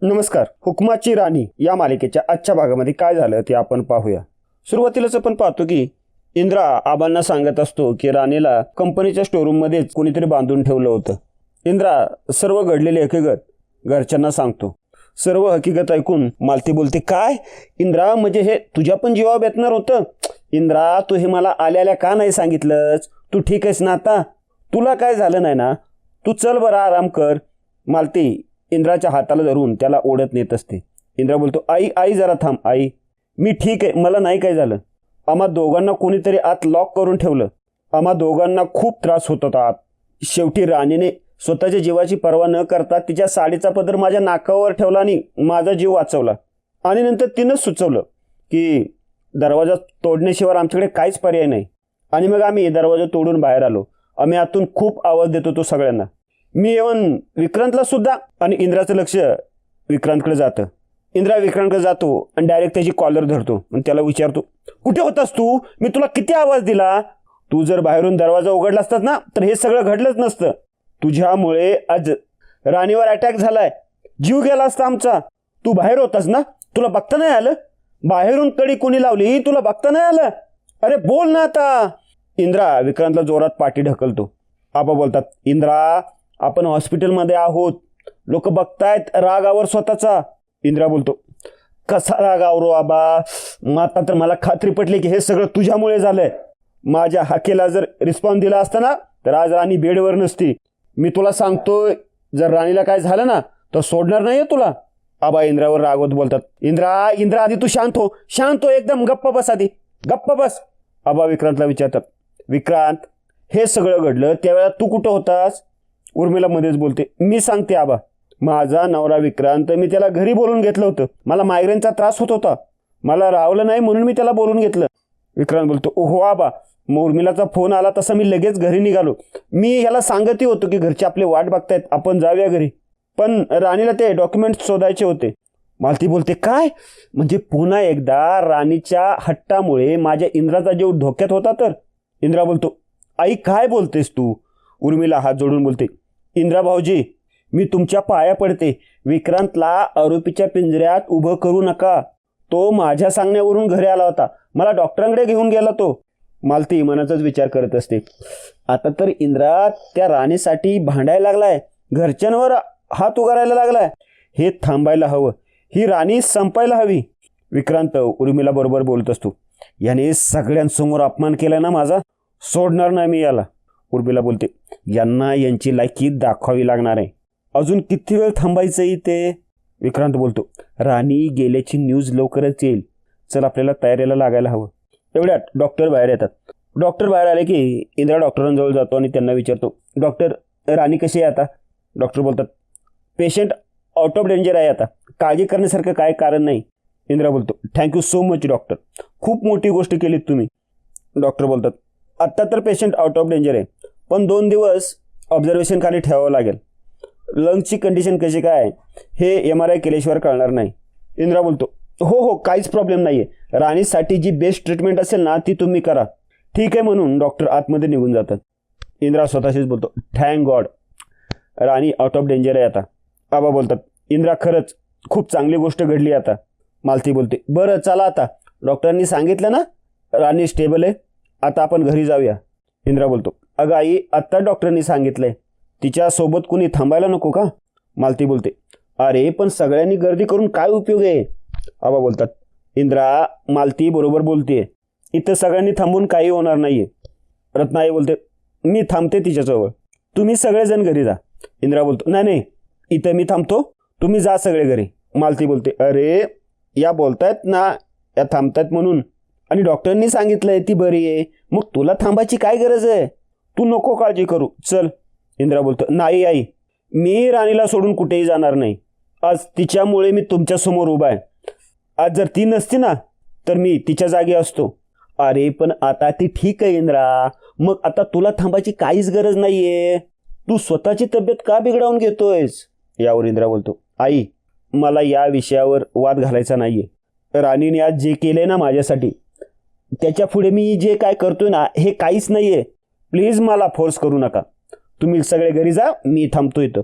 नमस्कार. हुकमाची राणी या मालिकेच्या आजच्या भागामध्ये काय झालं ते आपण पाहूया. सुरुवातीलाच आपण पाहतो की इंद्रा आबांना सांगत असतो की राणीला कंपनीच्या स्टोरूममध्येच कोणीतरी बांधून ठेवलं होतं. इंद्रा सर्व घडलेली हकीकत घरच्यांना सांगतो. सर्व हकीकत ऐकून मालती बोलते, काय इंद्रा, म्हणजे हे तुझ्या पण जीवावर बेतणार होतं? इंद्रा, तू हे मला आल्याला का नाही सांगितलंस? तू ठीक आहेस ना आता? तुला काय झालं नाही ना? तू चल बरं, आराम कर. मालती इंद्राच्या हाताला धरून त्याला ओढत नेत असते. इंद्रा बोलतो, आई आई जरा थांब. आई, मी ठीक आहे, मला नाही काय झालं. आम्हा दोघांना कोणीतरी आत लॉक करून ठेवलं. आम्हा दोघांना खूप त्रास होत होता आत. शेवटी राणीने स्वतःच्या जीवाची पर्वा न करता तिच्या साडीचा पदर माझ्या नाकावर ठेवला आणि माझा जीव वाचवला. आणि नंतर तिनंच सुचवलं की दरवाजा तोडण्याशिवाय आमच्याकडे काहीच पर्याय नाही. आणि मग आम्ही दरवाजा तोडून बाहेर आलो. आम्ही आतून खूप आवाज देत होतो सगळ्यांना. मी येऊन विक्रांतला सुद्धा. आणि इंद्राचं लक्ष विक्रांतकडे जातं. इंद्रा विक्रांतकडे जातो आणि डायरेक्ट त्याची कॉलर धरतो आणि त्याला विचारतो, कुठे होतास तू? मी तुला किती आवाज दिला? तू जर बाहेरून दरवाजा उघडला असतात ना तर हे सगळं घडलंच नसतं. तुझ्यामुळे आज राणीवर अटॅक झालाय. जीव गेला असता आमचा. तू बाहेर होतास ना? तुला बघता नाही आलं? बाहेरून कडी कोणी लावली तुला बघता नाही आलं? अरे बोल ना आता. इंद्रा विक्रांतला जोरात पाठी ढकलतो. आबा बोलतात, इंद्रा, आपण हॉस्पिटलमध्ये आहोत. लोक बघतायत रागावर स्वतःचा. इंद्रा बोलतो, कसा राग आवरो आबा? आता तर मला खात्री पटली की हे सगळं तुझ्यामुळे झालंय. माझ्या हाकेला जर रिस्पॉन्स दिला असता ना तर आज राणी बेडवर नसती. मी तुला सांगतोय, जर राणीला काय झालं ना तर सोडणार नाहीये तुला. आबा इंद्रावर रागवत बोलतात, इंद्रा इंद्रा, आधी तू शांत हो, शांत हो, एकदम गप्प बस, आधी गप्प बस. आबा विक्रांतला विचारतात, विक्रांत, हे सगळं घडलं त्यावेळेला तू कुठं होतास? उर्मिला मध्येच बोलते, मी सांगते आबा. माझा नवरा विक्रांत, मी त्याला घरी बोलून घेतलं होतं. मला मायग्रेनचा त्रास होत होता. मला रावलं नाही म्हणून मी त्याला बोलून घेतलं. विक्रांत बोलतो, ओहो आबा, मग उर्मिलाचा फोन आला तसं मी लगेच घरी निघालो. मी ह्याला सांगतही होतो की घरचे आपले वाट बघतायत, आपण जाऊया घरी. पण राणीला ते डॉक्युमेंट्स शोधायचे होते. मालती बोलते, काय? म्हणजे पुन्हा एकदा राणीच्या हट्टामुळे माझ्या इंद्राचा जीव धोक्यात होता तर? इंद्रा बोलतो, आई काय बोलतेस तू? उर्मिला हात जोडून बोलते, इंद्रा भाऊजी, मी तुमच्या पाया पडते. विक्रांतला आरोपीच्या पिंजऱ्यात उभं करू नका. तो माझ्या सांगण्यावरून घरी आला होता. मला डॉक्टरांकडे घेऊन गेला तो. मालती मनाचाच विचार करत असते, आता तर इंद्रा त्या राणीसाठी भांडायला लागलाय, घरच्यांवर हात उगारायला लागलाय. हे थांबायला हवं. ही राणी संपायला हवी. विक्रांत उर्मिला बरोबर बोलत असतो, याने सगळ्यांसमोर अपमान केला ना माझा, सोडणार नाही मी याला. उर्मिला बोलते, यांना यांची लायकी दाखवावी लागणार आहे. अजून किती वेळ थांबायचंय ते? विक्रांत बोलतो, राणी गेल्याची न्यूज लवकरच येईल. चल, आपल्याला तयारीला लागायला हवं. एवढ्यात डॉक्टर बाहेर येतात. डॉक्टर बाहेर आले की इंद्रा डॉक्टरांजवळ जातो आणि त्यांना विचारतो, डॉक्टर, राणी कशी आहे आता? डॉक्टर बोलतात, पेशंट आउट ऑफ डेंजर आहे आता. काळजी करण्यासारखं काय कारण नाही. इंद्रा बोलतो, थँक्यू सो मच डॉक्टर, खूप मोठी गोष्ट केलीत तुम्ही. डॉक्टर बोलतात, आत्ता तर पेशंट आउट ऑफ डेंजर आहे, पण 2 दिवस ऑब्झर्वेशन खाली ठेवावं लागेल. लंग्सची कंडिशन कशी काय हे MRI केल्याशिवाय कळणार नाही. इंद्रा बोलतो, हो हो, काहीच प्रॉब्लेम नाही आहे. राणीसाठी जी बेस्ट ट्रीटमेंट असेल ना ती तुम्ही करा. ठीक आहे म्हणून डॉक्टर आतमध्ये निघून जातात. इंद्रा स्वतःशीच बोलतो, thank God, Rani out of danger आहे आता. आबा बोलतात, इंद्रा, खरंच खूप चांगली गोष्ट घडली आता. मालती बोलते, बरं चला आता. डॉक्टरांनी सांगितलं ना राणी स्टेबल आहे, आता आपण घरी जाऊया. इंद्रा बोलतो, अगं आई, आत्ता डॉक्टरांनी सांगितलंय, तिच्यासोबत कुणी थांबायला नको का? मालती बोलते, अरे पण सगळ्यांनी गर्दी करून काय उपयोग आहे? आबा बोलतात, इंद्रा, मालती बरोबर बोलते, इथं सगळ्यांनी थांबून काही होणार नाहीये. रत्नाई बोलते, मी थांबते तिच्याजवळ, तुम्ही सगळेजण घरी जा. इंद्रा बोलतो, नाही नाही, इथं मी थांबतो, तुम्ही जा सगळे घरी. मालती बोलते, अरे या बोलतायत ना, या थांबतायत म्हणून, आणि डॉक्टरांनी सांगितलंय ती बरी आहे, मग तुला थांबायची काय गरज आहे? तू नको काळजी करू, चल. इंद्रा बोलतो, नाही आई, मी राणीला सोडून कुठेही जाणार नाही. आज तिच्यामुळे मी तुमच्यासमोर उभा आहे. आज जर ती नसती ना तर मी तिच्या जागी असतो. अरे पण आता ती ठीक आहे इंद्रा, मग आता तुला थांबायची काहीच गरज नाहीये. तू स्वतःची तब्येत का बिघडवून घेतोयस? यावर इंद्रा बोलतो, आई, मला या विषयावर वाद घालायचा नाहीये. राणीने आज जे केलंय ना माझ्यासाठी, त्याच्या पुढे मी जे काय करतोय ना हे काहीच नाहीये. प्लीज मला फोर्स करू नका. तुम्ही सगळे घरी जा, मी थांबतो इथं.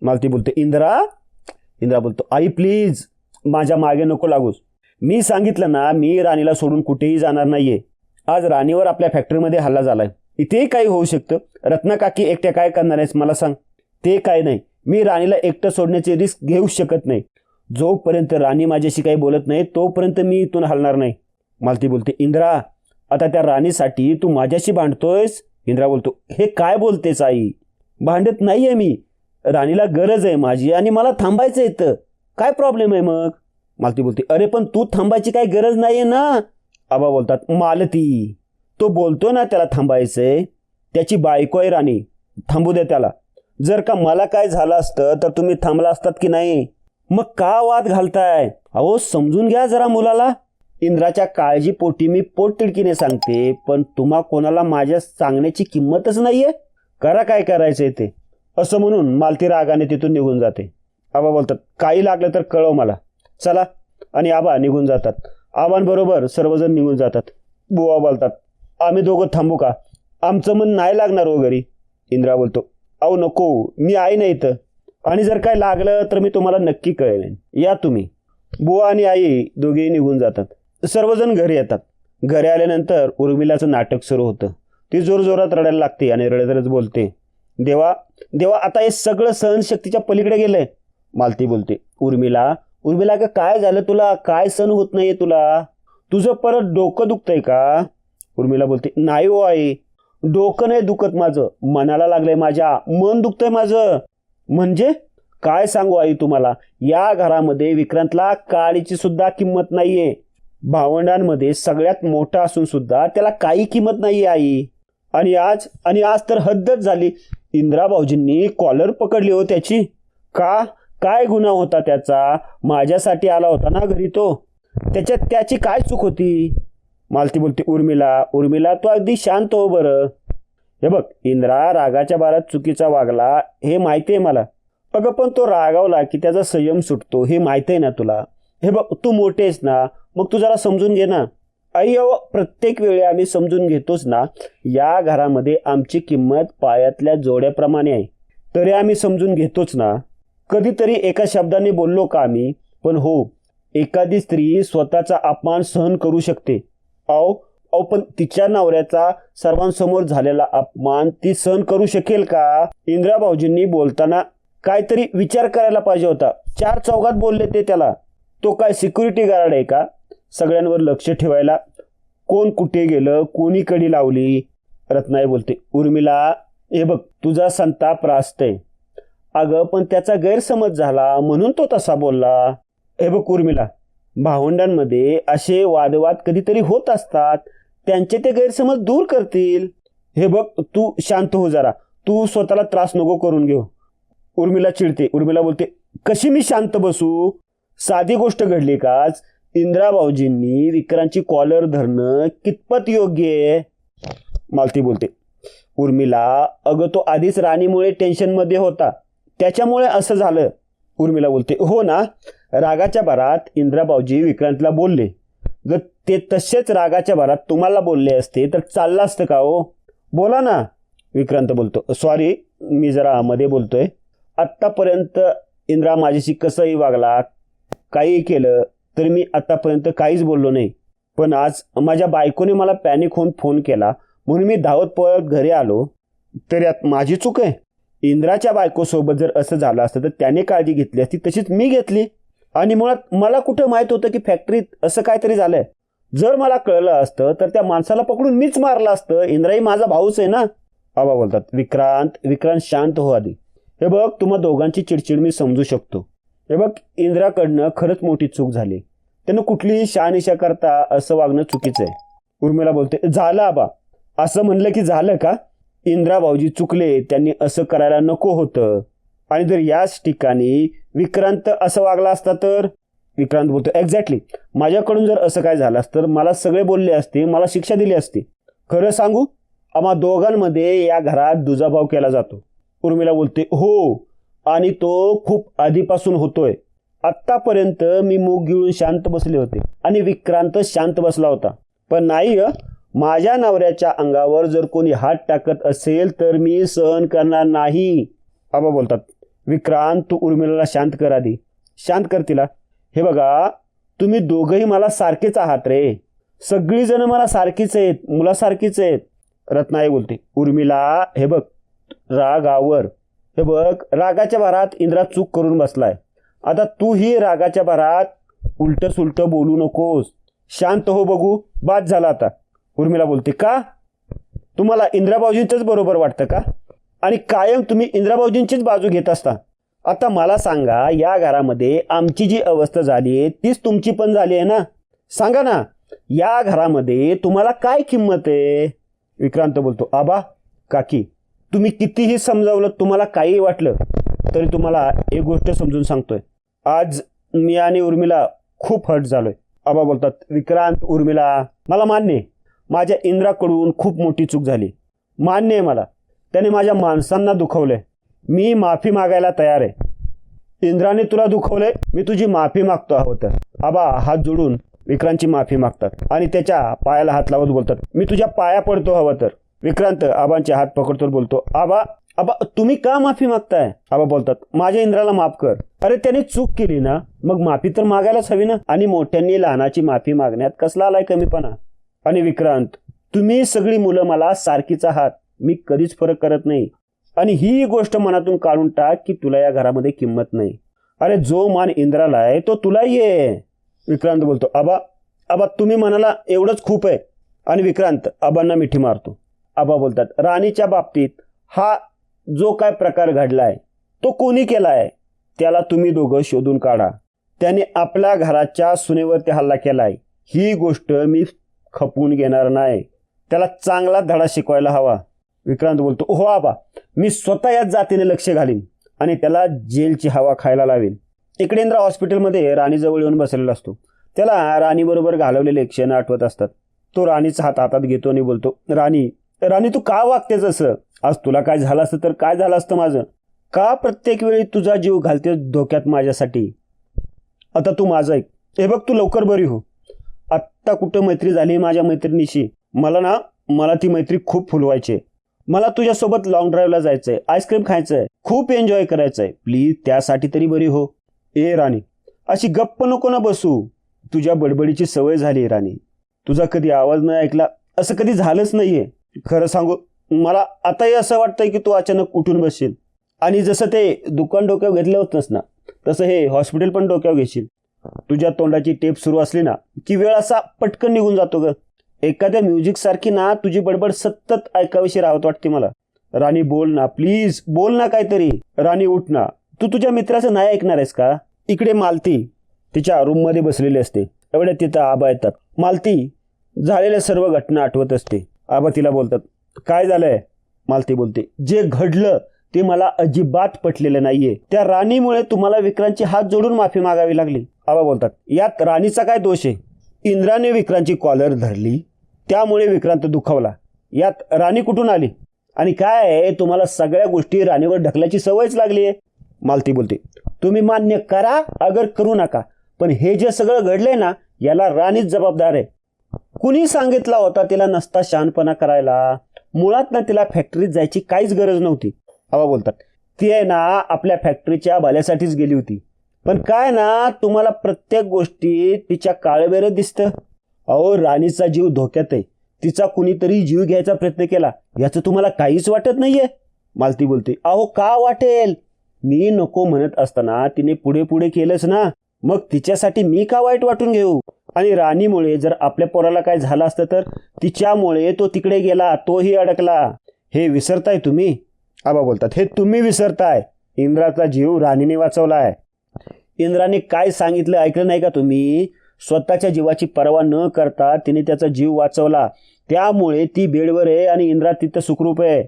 मालती बोलते, इंद्रा इंद्रा बोलतो, आई प्लीज माझ्या मागे नको लागूस. मी सांगितलं ना, मी राणीला सोडून कुठेही जाणार नाहीये. आज राणीवर आपल्या फॅक्टरीमध्ये हल्ला झालाय. इथेही काही होऊ शकतं. रत्ना काकी एकट्या काय करणार आहेस मला सांग. ते काय नाही, मी राणीला एकटं सोडण्याची रिस्क घेऊ शकत नाही. जोपर्यंत राणी माझ्याशी काही बोलत नाही तोपर्यंत मी इथून हलणार नाही. मालती बोलते, इंद्रा आता त्या राणीसाठी तू माझ्याशी भांडतोयस. इंद्रा बोलतो, हे काय बोलतेस आई, भांडत नाहीये मी. राणीला गरज आहे माझी आणि मला थांबायचं येतं. काय प्रॉब्लेम आहे मग. मालती बोलते, अरे पण तू थांबायची काही गरज नाहीये ना. आबा बोलतात, मालती तो बोलतो ना त्याला थांबायचंय, त्याची बायको आहे राणी, थांबू दे त्याला. जर का मला काय झालं असतं तर तुम्ही थांबला असतात की नाही. मग का वाद घालताय. अहो समजून घ्या जरा मुलाला. इंद्राच्या काळजीपोटी मी पोटतिडकीने सांगते, पण तुम्हा कोणाला माझ्या सांगण्याची किंमतच नाहीये. करा काय करायचंय ते. असं म्हणून मालती रागाने तिथून निघून जाते. आबा बोलतात, काही लागलं तर कळव मला. चला. आणि आबा निघून जातात. आबांबरोबर सर्वजण निघून जातात. बुवा बोलतात, आम्ही दोघं थांबू का, आमचं मन नाही लागणार हो घरी. इंद्रा बोलतो, अहो नको, मी आई नाही तर, आणि जर काय लागलं तर मी तुम्हाला नक्की कळवेन, या तुम्ही. बुवा आणि आई दोघेही निघून जातात. सर्वजण घरी येतात. घरी आल्यानंतर उर्मिलाचं नाटक सुरू होतं. ती जोरजोरात रडायला लागते आणि रडतच बोलते, देवा देवा आता हे सगळं सहनशक्तीच्या पलीकडे गेलंय. मालती बोलते, उर्मिला उर्मिला का काय झालं तुला, काय सहन होत नाहीये तुला, तुझं परत डोकं दुखतंय का. उर्मिला बोलते, नाही हो आई, डोकं नाही दुखत माझं, मनाला लागलंय माझ्या, मन दुखतंय माझं. म्हणजे काय सांगू आई तुम्हाला, या घरामध्ये विक्रांतला काळीची सुद्धा किंमत नाहीये. भावंडांमध्ये सगळ्यात मोठा असून सुद्धा त्याला काही किंमत नाहीये आई. आणि आज तर हद्दच झाली. इंद्रा भाऊजींनी कॉलर पकडली हो त्याची. का, काय गुन्हा होता त्याचा. माझ्यासाठी आला होता ना घरी तो, त्याच्यात त्याची काय चूक होती. मालती बोलते, उर्मिला तू अगदी शांत हो बरं. हे बघ, इंद्रा रागाच्या भारात चुकीचा वागला हे माहिती आहे मला. अगं पण तो रागावला की त्याचा संयम सुटतो हे माहिती आहे ना तुला. हे बघ, तू मोठेस ना, मग तू जरा समजून घे ना. आई अहो, प्रत्येक वेळी आम्ही समजून घेतोच ना. या घरामध्ये आमची किंमत पायातल्या जोड्याप्रमाणे आहे, तरी आम्ही समजून घेतोच ना. कधीतरी एका शब्दाने बोललो का आम्ही. पण हो, एखादी स्त्री स्वतःचा अपमान सहन करू शकते. अहो पण तिच्या नवऱ्याचा सर्वांसमोर झालेला अपमान ती सहन करू शकेल का. इंद्रा भाऊजींनी बोलताना काहीतरी विचार करायला पाहिजे होता. 4 चौघात बोलले ते त्याला. तो काय सिक्युरिटी गार्ड आहे का, सगळ्यांवर लक्ष ठेवायला. कोण कुठे गेलं, कोणी कडी लावली. रत्नाई बोलते, उर्मिला हे बघ, तुझा संताप रास्तय. अगं पण त्याचा गैरसमज झाला म्हणून तो तसा बोलला. हे बघ उर्मिला, भावंडांमध्ये असे वादवाद कधीतरी होत असतात, त्यांचे ते गैरसमज दूर करतील. हे बघ, तू शांत हो जरा, तू स्वतःला त्रास नको करून घेऊ. उर्मिला चिडते. उर्मिला बोलते, कशी मी शांत बसू. साधी गोष्ट घडली काच. इंद्रा भाऊजींनी विक्रांतची कॉलर धरणं कितपत योग्य आहे. मालती बोलते, उर्मिला अगं तो आधीच राणीमुळे टेन्शनमध्ये होता, त्याच्यामुळे असं झालं. उर्मिला बोलते, हो ना. रागाच्या भरात इंद्रा भाऊजी विक्रांतला बोलले. जर ते तसेच रागाच्या भरात तुम्हाला बोलले असते तर चाललं असतं का हो. बोला ना. विक्रांत बोलतो, सॉरी मी जरा मध्ये बोलतोय. आत्तापर्यंत इंद्रा माझ्याशी कसंही वागला, काही केलं तरी मी आत्तापर्यंत काहीच बोललो नाही. पण आज माझ्या बायकोने मला पॅनिक होऊन फोन केला म्हणून मी धावत पळत घरी आलो. तर यात माझी चूक आहे. इंद्राच्या बायकोसोबत जर असं झालं असतं तर त्याने काळजी घेतली असती, तशीच मी घेतली. आणि मुळात मला कुठं माहीत होतं की फॅक्टरीत असं काहीतरी झालंय. जर मला कळलं असतं तर त्या माणसाला पकडून मीच मारलं असतं. इंद्राही माझा भाऊच आहे ना. आबा बोलतात, विक्रांत शांत हो आधी. हे बघ, तुम्हा दोघांची चिडचिड मी समजू शकतो. हे बघ, इंद्राकडनं खरंच मोठी चूक झाली. त्यानं कुठलीही शहानिशा करता असं वागणं चुकीचं आहे. उर्मिला बोलते, झालं आबा, असं म्हणलं की झालं का. इंद्रा भाऊजी चुकले, त्यांनी असं करायला नको होतं. आणि जर याच ठिकाणी विक्रांत असं वागला असता तर. विक्रांत बोलतो, एक्झॅक्टली, माझ्याकडून जर असं काय झालं असतं तर मला सगळे बोलले असते, मला शिक्षा दिली असती. खरं सांगू, आम्हा दोघांमध्ये या घरात दुजाभाव केला जातो. उर्मिला बोलते, हो, आणि तो खूप आधीपासून होतोय. आत्तापर्यंत मी मूग गिळून शांत बसले होते आणि विक्रांत शांत बसला होता. पण नाही, माझ्या नवऱ्याच्या अंगावर जर कोणी हात टाकत असेल तर मी सहन करणार नाही. आबा बोलतात, विक्रांत तू उर्मिलाला शांत कर आधी. शांत कर तिला. हे बघा, तुम्ही दोघंही मला सारखेच आहात रे. सगळीजण मला सारखीच आहेत, मुलासारखीच आहेत. रत्नाई बोलते, उर्मिला हे बघ, रागावर, हे बघ, रागाच्या भरात इंद्रा चूक करून बसलाय. आता तूही रागाच्या भरात उलट सुलट बोलू नकोस. शांत हो बघू, बाद झाला आता. उर्मिला बोलते, का तुम्हाला इंद्राबाऊजींचंच बरोबर वाटतं का? आणि कायम तुम्ही इंद्राबाऊजींचीच बाजू घेत असता. आता मला सांगा, या घरामध्ये आमची जी अवस्था झाली आहे तीच तुमची पण झाली आहे ना. सांगा ना, या घरामध्ये तुम्हाला काय किंमत आहे? विक्रांत बोलतो, आबा काकी, तुम्ही कितीही समजावलं, तुम्हाला काही वाटलं तरी तुम्हाला एक गोष्ट समजून सांगतोय, आज मी आणि उर्मिला खूप हर्ट झालोय. आबा बोलतात, विक्रांत, उर्मिला, मला मान्य आहे, माझ्या इंद्राकडून खूप मोठी चूक झाली. मान्य आहे मला, त्याने माझ्या माणसांना दुखवलंय. मी माफी मागायला तयार आहे. इंद्राने तुला दुखवलंय, मी तुझी माफी मागतो हवं तर. आबा हात जोडून विक्रांतची माफी मागतात आणि त्याच्या पायाला हात लावत बोलतात, मी तुझ्या पाया पडतो हवं तर. विक्रांत आबांचे हात पकडतो बोलतो, आबा आबा तुम्ही का माफी मागताय? आबा बोलतात, माझ्या इंद्राला माफ कर. अरे त्याने चूक केली ना, मग माफी तर मागायलाच हवी ना. आणि मोठ्यांनी लहानाची माफी मागण्यात कसला आलाय कमीपणा? आणि विक्रांत, तुम्ही सगळी मुलं मला सारखीच आहात, मी कधीच फरक करत नाही. आणि ही गोष्ट मनातून काढून टाक की तुला या घरामध्ये किंमत नाही. अरे जो मान इंद्राला आहे तो तुलाही आहे. विक्रांत बोलतो, आबा आबा तुम्ही म्हणाला एवढंच खूप आहे. आणि विक्रांत आबांना मिठी मारतो. आबा बोलतात, राणीच्या बाबतीत हा जो काय प्रकार घडलाय तो कोणी केलाय त्याला तुम्ही दोघं शोधून काढा. त्याने आपल्या घराच्या सुनेवरती हल्ला केलाय, ही गोष्ट मी खपवून घेणार नाही. त्याला चांगला धडा शिकवायला हवा. विक्रांत बोलतो, हो आबा, मी स्वतः याच जातीने लक्ष घालीन आणि त्याला जेलची हवा खायला लावेन. इकडे इंद्रा हॉस्पिटलमध्ये राणीजवळ येऊन बसलेला असतो. त्याला राणीबरोबर घालवलेले क्षण आठवत असतात. तो राणीचा हात हातात घेतो आणि बोलतो, राणी राणी तू का वागतेस असं? आज तुला काय झालं असतं तर काय झालं असतं माझं? का प्रत्येक वेळी तुझा जीव घालतेस धोक्यात माझ्यासाठी? आता तू माझं ऐक. हे बघ, तू लवकर बरी हो. आत्ता कुठं मैत्री झाली माझ्या मैत्रिणीशी. मला ती मैत्री खूप फुलवायची. मला तुझ्यासोबत लॉंग ड्राईव्हला जायचंय, आईस्क्रीम खायचंय, खूप एन्जॉय करायचंय. प्लीज त्यासाठी तरी बरी हो. ए राणी, अशी गप्प नको ना बसू. तुझ्या बडबडीची सवय झाली राणी. तुझा कधी आवाज नाही ऐकला असं कधी झालंच नाहीये. खरं सांगू, मला आताही असं वाटतंय की तू अचानक उठून बसशील आणि जसं ते दुकान डोक्यावर घेतलं होतंस ना, तसं हे हॉस्पिटल पण डोक्यावर घेशील. तुझ्या तोंडाची टेप सुरू असली ना की वेळ असा पटकन निघून जातो ग. एखाद्या म्युझिक सारखी ना तुझी बडबड सतत ऐकावीशी राहत वाटते मला. राणी बोल ना, प्लीज बोल ना काहीतरी. राणी उठ ना. तू तुझ्या मित्राचं नाही ऐकणार आहेस का? इकडे मालती तिच्या रूममध्ये बसलेली असते. एवढ्या तिथं आबा येतात. मालती झालेल्या सर्व घटना आठवत असते. आबा तिला बोलतात, काय झालंय? मालती बोलते, जे घडलं ते मला अजिबात पटलेलं नाहीये. त्या राणीमुळे तुम्हाला विक्रांतची हात जोडून माफी मागावी लागली. आबा बोलतात, यात राणीचा काय दोष आहे? इंद्राने विक्रांतची कॉलर धरली, त्यामुळे विक्रांत दुखावला. यात राणी कुठून आली? आणि काय आहे, तुम्हाला सगळ्या गोष्टी राणीवर ढकलायची सवयच लागली आहे. मालती बोलते, तुम्ही मान्य करा अगर करू नका, पण हे जे सगळं घडलंय ना याला राणीच जबाबदार आहे. कुणी सांगितला होता तिला नसता शहाणपणा करायला? मुळात ना तिला फॅक्टरीत जायची काहीच गरज नव्हती. आबा बोलतात, ती आहे ना आपल्या फॅक्टरीच्या भल्यासाठीच गेली होती. पण काय ना, तुम्हाला प्रत्येक गोष्टी तिच्या काळबेरं दिसतं. अहो, राणीचा जीव धोक्यात आहे. तिचा कुणीतरी जीव घ्यायचा प्रयत्न केला याचं तुम्हाला काहीच वाटत नाहीये? मालती बोलते, अहो का वाटेल? मी नको म्हणत असताना तिने पुढे पुढे केलंच ना, मग तिच्यासाठी मी का वाईट वाटून घेऊ? आणि राणीमुळे जर आपल्या पोराला काय झालं असतं तर तिच्यामुळे तो तिकडे गेला, तोही अडकला. हे विसरताय तुम्ही? आबा बोलतात, हे तुम्ही विसरताय. इंद्राचा जीव राणीने वाचवलाय. इंद्राने काय सांगितलं ऐकलं नाही का तुम्ही? स्वतःच्या जीवाची पर्वा न करता तिने त्याचा जीव वाचवला, त्यामुळे ती बेडवर आहे आणि इंद्रा तिथं सुखरूप आहे.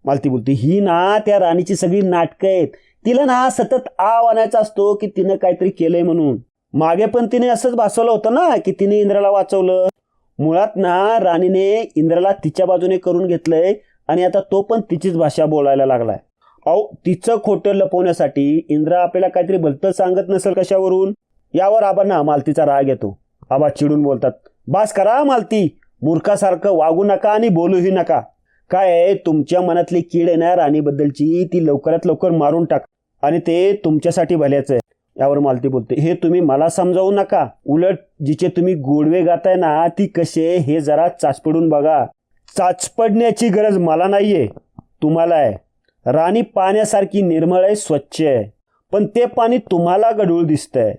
मालती बोलते, ही ना त्या राणीची सगळी नाटकं आहेत. तिला ना सतत आव आणायचा असतो की तिनं काहीतरी केलंय म्हणून. मागे पण तिने असंच भासवलं होतं ना की तिने इंद्राला वाचवलं. मुळात ना राणीने इंद्राला तिच्या बाजूने करून घेतलंय आणि आता तो पण तिचीच भाषा बोलायला लागलाय. अहो, तिचं खोटं लपवण्यासाठी इंद्रा आपल्याला काहीतरी भलतं सांगत नसेल कशावरून? यावर आबांना मालतीचा राग येतो. आबा चिडून बोलतात, बास करा मालती, मूर्खासारखं वागू नका आणि बोलूही नका. काय आहे, तुमच्या मनातली कीड आहे ना राणीबद्दलची, ती लवकरात लवकर मारून टाक आणि ते तुमच्यासाठी भल्याचं आहे. यावर मालती बोलते, हे तुम्ही मला समजावू नका. उलट जिचे तुम्ही गोडवे गाताय ना ती कसे हे जरा चाचपडून बघा. चाचपडण्याची गरज मला नाहीये, तुम्हाला आहे. राणी पाण्यासारखी निर्मळ आहे, स्वच्छ आहे, पण ते पाणी तुम्हाला गढूळ दिसतंय.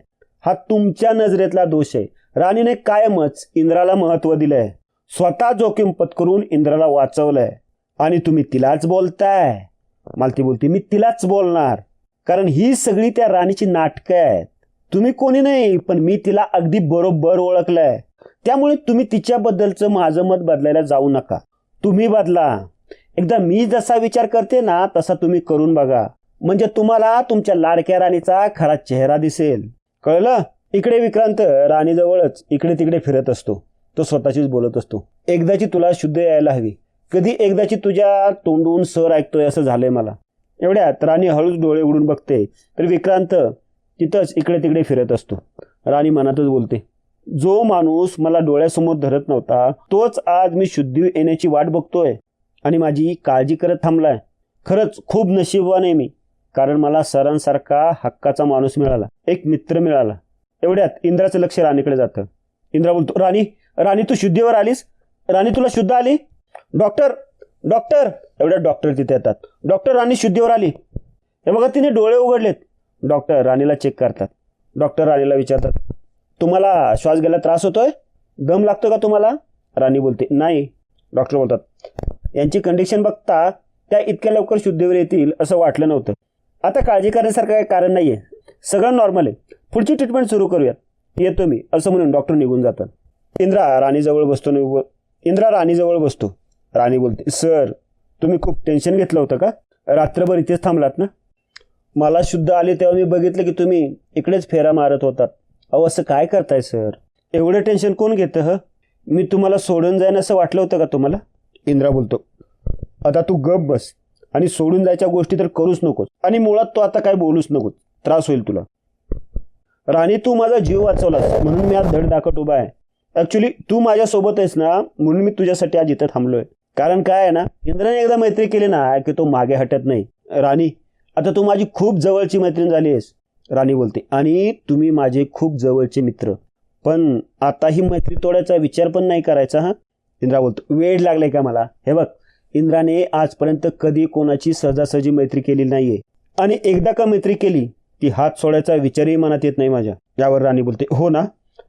हा तुमच्या नजरेतला दोष आहे. राणीने कायमच इंद्राला महत्व दिलंय, स्वतः जोखीम पत्करून इंद्राला वाचवलंय आणि तुम्ही तिलाच बोलताय. मालती बोलते, मी तिलाच बोलणार, कारण ही सगळी त्या राणीची नाटकं आहेत. तुम्ही कोणी नाही, पण मी तिला अगदी बरोबर ओळखलंय. त्यामुळे तुम्ही तिच्याबद्दलचं माझं मत बदलायला जाऊ नका. तुम्ही बदला. एकदा मी जसा विचार करते ना तसा तुम्ही करून बघा, म्हणजे तुम्हाला तुमच्या लाडक्या राणीचा खरा चेहरा दिसेल. कळलं? इकडे विक्रांत राणीजवळच इकडे तिकडे फिरत असतो. तो स्वतःशीच बोलत असतो, एकदाची तुला शुद्ध यायला हवी. कधी एकदाची तुझ्या तोंडून सर ऐकतोय असं झालंय मला. एवढ्यात राणी हळूच डोळे उघडून बघते तर विक्रांत तिथंच इकडे तिकडे फिरत असतो. राणी मनातच बोलते, जो माणूस मला डोळ्यासमोर धरत नव्हता तोच आज मी शुद्धी येण्याची वाट बघतोय आणि माझी काळजी करत थांबलाय. खरंच खूप नशीबवान आहे मी, कारण मला सरांसारखा हक्काचा माणूस मिळाला, एक मित्र मिळाला. एवढ्यात इंद्राचं लक्ष राणीकडे जातं. इंद्रा बोलतो, राणी राणी तू शुद्धीवर आलीस? राणी तुला शुद्ध आली? Doctor doctor. एवढ्यात डॉक्टर तिथे येतात. डॉक्टर राणी शुद्धीवर आली. हे बघा तिने डोळे उघडलेत. डॉक्टर राणीला चेक करतात. डॉक्टर राणीला विचारतात, तुम्हाला श्वास घ्यायला त्रास होतोय? दम लागतो का तुम्हाला? राणी बोलते, नाही. डॉक्टर बोलतात, यांची कंडिशन बघता त्या इतक्या लवकर शुद्धीवर येतील असं वाटलं नव्हतं. आता काळजी करण्यासारखं काही कारण नाहीये, सगळं नॉर्मल आहे. पुढची ट्रीटमेंट सुरू करूयात, येतो मी असं म्हणून डॉक्टर निघून जातात. इंद्रा राणीजवळ बसतो. राणी बोलते, सर तुम्ही खूप टेन्शन घेतलं होतं का? रात्रभर इथेच थांबलात ना? मला शुद्ध आले तेव्हा मी बघितलं की तुम्ही इकडेच फेरा मारत होतात. अहो असं काय करताय सर? एवढं टेन्शन कोण घेतं? मी तुम्हाला सोडून जाईन असं वाटलं होतं का तुम्हाला? इंद्रा बोलतो, आता तू गप बस आणि सोडून जायच्या गोष्टी तर करूच नकोस, आणि मुळात तो आता काय बोलूच नकोस, त्रास होईल तुला. राणी तू माझा जीव वाचवलास म्हणून मी आज धडधाकट उभा आहे. ॲक्च्युली तू माझ्यासोबत आहेस ना म्हणून मी तुझ्यासाठी आज इथं थांबलोय. कारण काय आहे ना, इंद्राने एकदा मैत्री केली ना की तो मागे हटत नाही. राणी आता तू माझी खूप जवळची मैत्रीण झाली आहेस. राणी बोलते, आणि तुम्ही माझे खूप जवळचे मित्र, पण आता ही मैत्री तोडायचा विचार पण नाही करायचा. हा इंद्रा बोलतो, वेळ लागलाय का मला? हे बघ, इंद्राने आजपर्यंत कधी कोणाची सहजासहजी मैत्री केली नाहीये, आणि एकदा का मैत्री केली की हात सोडायचा विचारही मनात येत नाही माझ्या. यावर राणी बोलते, हो ना,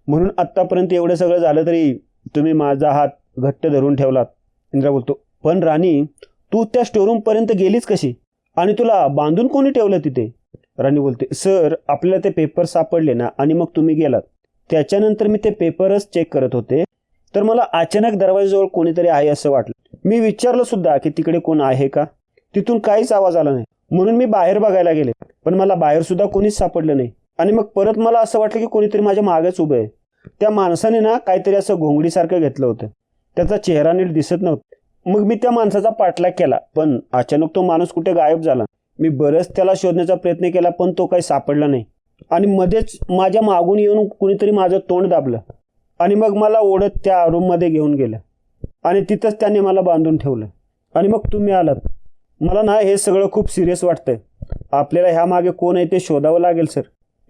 म्हणून आत्तापर्यंत एवढं सगळं झालं तरी तुम्ही माझा हात घट्ट धरून ठेवलात. इंद्रा बोलतो, पण राणी तू त्या स्टोरूमपर्यंत गेलीच कशी, आणि तुला बांधून कोणी ठेवलं तिथे? राणी बोलते, सर आपल्याला ते पेपर सापडले ना आणि मग तुम्ही गेलात. त्याच्यानंतर मी ते पेपरच चेक करत होते तर मला अचानक दरवाजाजवळ कोणीतरी आहे असं वाटलं. मी विचारलं सुद्धा की तिकडे कोण आहे का? तिथून काहीच आवाज आला नाही, म्हणून मी बाहेर बघायला गेले, पण मला बाहेर सुद्धा कोणीच सापडलं नाही. आणि मग परत मला असं वाटलं की कोणीतरी माझ्या मागेच उभं आहे. त्या माणसाने ना काहीतरी असं घोंगडीसारखं घेतलं होतं, त्याचा चेहरा नीट दिसत नव्हता. मग मी त्या माणसाचा पाठलाग केला, पण अचानक तो माणूस कुठे गायब झाला. मी बरंच त्याला शोधण्याचा प्रयत्न केला, पण तो काही सापडला नाही. आणि मध्येच माझ्या मागून येऊन कुणीतरी माझं तोंड दाबलं आणि मग मला ओढत त्या रूममध्ये घेऊन गेलं आणि तिथंच त्याने मला बांधून ठेवलं. आणि मग तुम्ही आलात. मला ना हे सगळं खूप सिरियस वाटतंय. आपल्याला ह्या मागे कोण आहे ते शोधावं लागेल सर.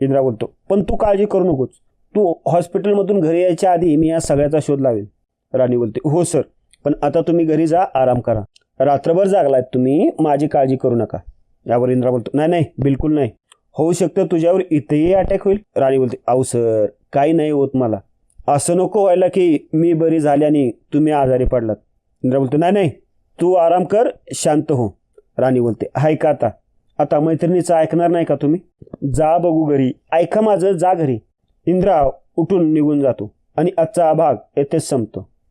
इंद्रा बोलतो, पण तू काळजी करू नकोस. तू हॉस्पिटलमधून घरी यायच्या आधी मी या सगळ्याचा शोध लावेल. राणी बोलते, हो सर, पण आता तुम्ही घरी जा, आराम करा. रात्रभर जागलात तुम्ही, माझी काळजी करू नका. यावर इंद्रा बोलतो, नाही नाही बिलकुल नाही, होऊ शकतं तुझ्यावर इथेही अटॅक होईल. राणी बोलते, अहो सर काही नाही होत मला, असं नको व्हायला की मी बरी झाली आणि तुम्ही आजारी पडलात. इंद्रा बोलतो, नाही नाही तू आराम कर, शांत हो. राणी बोलते, हाय का आता मैत्रिणीचं ऐकणार नाही का तुम्ही? जा बघू घरी, ऐका माझं, जा घरी. इंद्रा उठून निघून जातो आणि आजचा भाग येथेच संपतो.